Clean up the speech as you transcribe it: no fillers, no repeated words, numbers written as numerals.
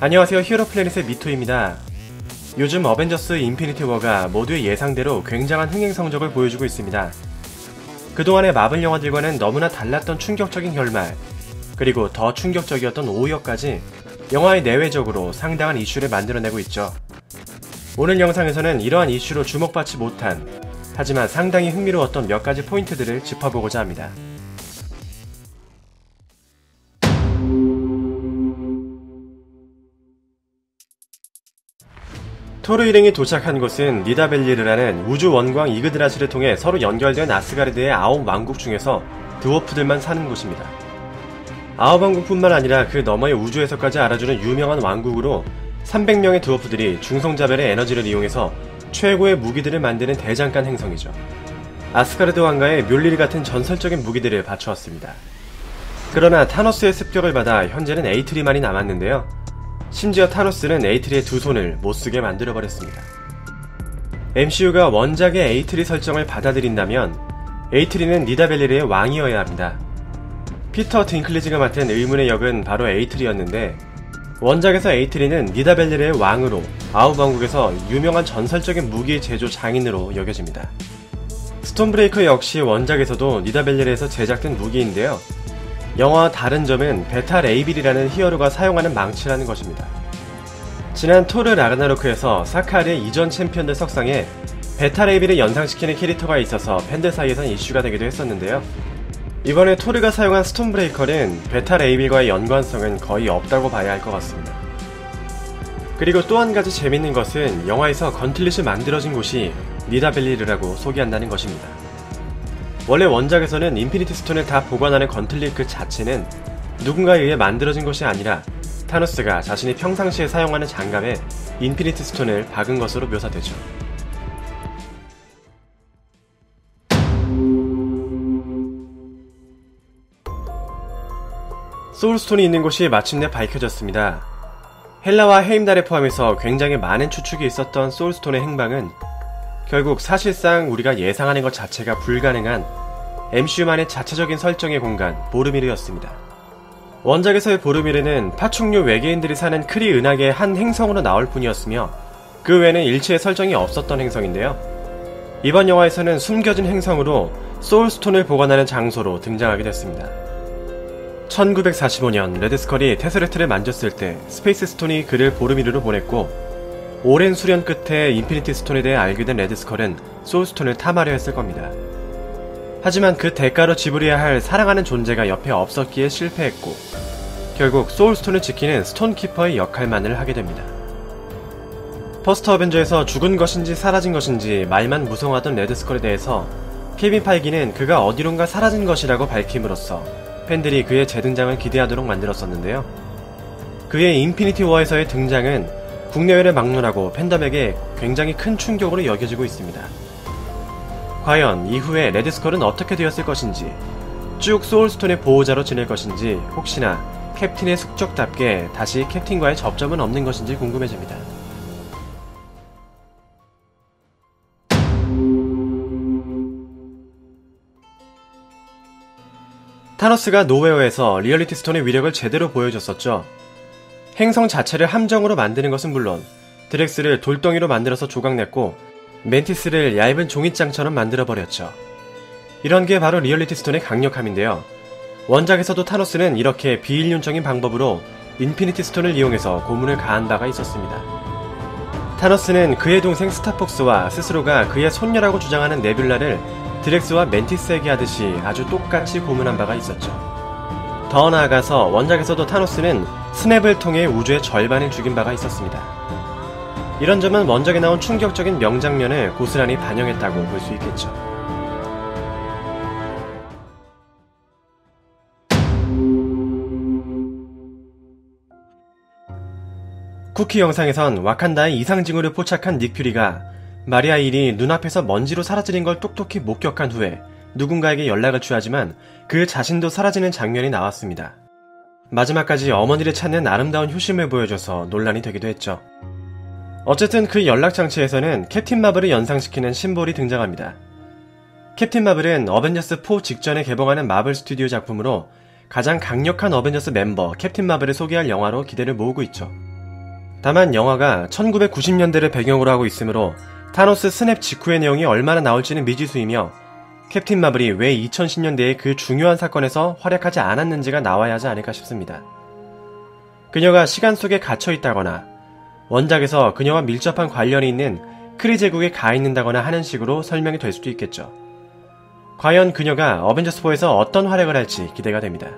안녕하세요, 히어로플래닛의 미토입니다. 요즘 어벤져스 인피니티 워가 모두의 예상대로 굉장한 흥행 성적을 보여주고 있습니다. 그동안의 마블 영화들과는 너무나 달랐던 충격적인 결말, 그리고 더 충격적이었던 오역까지 영화의 내외적으로 상당한 이슈를 만들어내고 있죠. 오늘 영상에서는 이러한 이슈로 주목받지 못한, 하지만 상당히 흥미로웠던 몇 가지 포인트들을 짚어보고자 합니다. 토르 일행이 도착한 곳은 니다벨리르라는 우주 원광 이그드라시를 통해 서로 연결된 아스가르드의 9왕국 중에서 드워프들만 사는 곳입니다. 9왕국뿐만 아니라 그 너머의 우주에서까지 알아주는 유명한 왕국으로 300명의 드워프들이 중성자별의 에너지를 이용해서 최고의 무기들을 만드는 대장간 행성이죠. 아스가르드 왕가의 묠리리 같은 전설적인 무기들을 바쳐왔습니다. 그러나 타노스의 습격을 받아 현재는 에이트리만이 남았는데요. 심지어 타노스는 에이트리의 두 손을 못쓰게 만들어버렸습니다. MCU가 원작의 에이트리 설정을 받아들인다면 에이트리는 니다벨리르의 왕이어야 합니다. 피터 딩클리지가 맡은 의문의 역은 바로 에이트리였는데, 원작에서 에이트리는 니다벨리르의 왕으로 아홉왕국에서 유명한 전설적인 무기 제조 장인으로 여겨집니다. 스톤브레이커 역시 원작에서도 니다벨리르에서 제작된 무기인데요. 영화와 다른 점은 베타 레이빌이라는 히어로가 사용하는 망치라는 것입니다. 지난 토르 라그나로크에서 사카르의 이전 챔피언들 석상에 베타 레이빌을 연상시키는 캐릭터가 있어서 팬들 사이에선 이슈가 되기도 했었는데요. 이번에 토르가 사용한 스톤브레이커는 베타 레이빌과의 연관성은 거의 없다고 봐야 할 것 같습니다. 그리고 또 한 가지 재밌는 것은 영화에서 건틀릿이 만들어진 곳이 니다벨리르라고 소개한다는 것입니다. 원래 원작에서는 인피니티 스톤을 다 보관하는 건틀릿 그 자체는 누군가에 의해 만들어진 것이 아니라 타노스가 자신이 평상시에 사용하는 장갑에 인피니티 스톤을 박은 것으로 묘사되죠. 소울스톤이 있는 곳이 마침내 밝혀졌습니다. 헬라와 헤임달을 포함해서 굉장히 많은 추측이 있었던 소울스톤의 행방은 결국 사실상 우리가 예상하는 것 자체가 불가능한 MCU만의 자체적인 설정의 공간 보르미르였습니다. 원작에서의 보르미르는 파충류 외계인들이 사는 크리 은하계의 한 행성으로 나올 뿐이었으며 그 외에는 일체의 설정이 없었던 행성인데요. 이번 영화에서는 숨겨진 행성으로 소울스톤을 보관하는 장소로 등장하게 됐습니다. 1945년 레드스컬이 테스레트를 만졌을 때 스페이스 스톤이 그를 보르미르로 보냈고, 오랜 수련 끝에 인피니티 스톤에 대해 알게 된 레드스컬은 소울스톤을 탐하려 했을 겁니다. 하지만 그 대가로 지불해야 할 사랑하는 존재가 옆에 없었기에 실패했고, 결국 소울스톤을 지키는 스톤키퍼의 역할만을 하게 됩니다. 퍼스트 어벤져에서 죽은 것인지 사라진 것인지 말만 무성하던 레드스컬에 대해서 케빈 파이기는 그가 어디론가 사라진 것이라고 밝힘으로써 팬들이 그의 재등장을 기대하도록 만들었었는데요. 그의 인피니티 워에서의 등장은 국내외를 막론하고 팬덤에게 굉장히 큰 충격으로 여겨지고 있습니다. 과연 이후에 레드스컬은 어떻게 되었을 것인지, 쭉 소울스톤의 보호자로 지낼 것인지, 혹시나 캡틴의 숙적답게 다시 캡틴과의 접점은 없는 것인지 궁금해집니다. 타노스가 노웨어에서 리얼리티 스톤의 위력을 제대로 보여줬었죠. 행성 자체를 함정으로 만드는 것은 물론 드렉스를 돌덩이로 만들어서 조각냈고 멘티스를 얇은 종잇장처럼 만들어버렸죠. 이런 게 바로 리얼리티 스톤의 강력함인데요. 원작에서도 타노스는 이렇게 비인륜적인 방법으로 인피니티 스톤을 이용해서 고문을 가한 바가 있었습니다. 타노스는 그의 동생 스타폭스와 스스로가 그의 손녀라고 주장하는 네뷸라를 드렉스와 멘티스에게 하듯이 아주 똑같이 고문한 바가 있었죠. 더 나아가서 원작에서도 타노스는 스냅을 통해 우주의 절반을 죽인 바가 있었습니다. 이런 점은 원작에 나온 충격적인 명장면을 고스란히 반영했다고 볼 수 있겠죠. 쿠키 영상에선 와칸다의 이상징후를 포착한 닉 퓨리가 마리아 힐이 눈앞에서 먼지로 사라지는 걸 똑똑히 목격한 후에 누군가에게 연락을 취하지만 그 자신도 사라지는 장면이 나왔습니다. 마지막까지 어머니를 찾는 아름다운 효심을 보여줘서 논란이 되기도 했죠. 어쨌든 그 연락장치에서는 캡틴 마블을 연상시키는 심볼이 등장합니다. 캡틴 마블은 어벤져스 4 직전에 개봉하는 마블 스튜디오 작품으로 가장 강력한 어벤져스 멤버 캡틴 마블을 소개할 영화로 기대를 모으고 있죠. 다만 영화가 1990년대를 배경으로 하고 있으므로 타노스 스냅 직후의 내용이 얼마나 나올지는 미지수이며 캡틴 마블이 왜 2010년대에 그 중요한 사건에서 활약하지 않았는지가 나와야 하지 않을까 싶습니다. 그녀가 시간 속에 갇혀 있다거나 원작에서 그녀와 밀접한 관련이 있는 크리 제국에 가 있는다거나 하는 식으로 설명이 될 수도 있겠죠. 과연 그녀가 어벤져스4에서 어떤 활약을 할지 기대가 됩니다.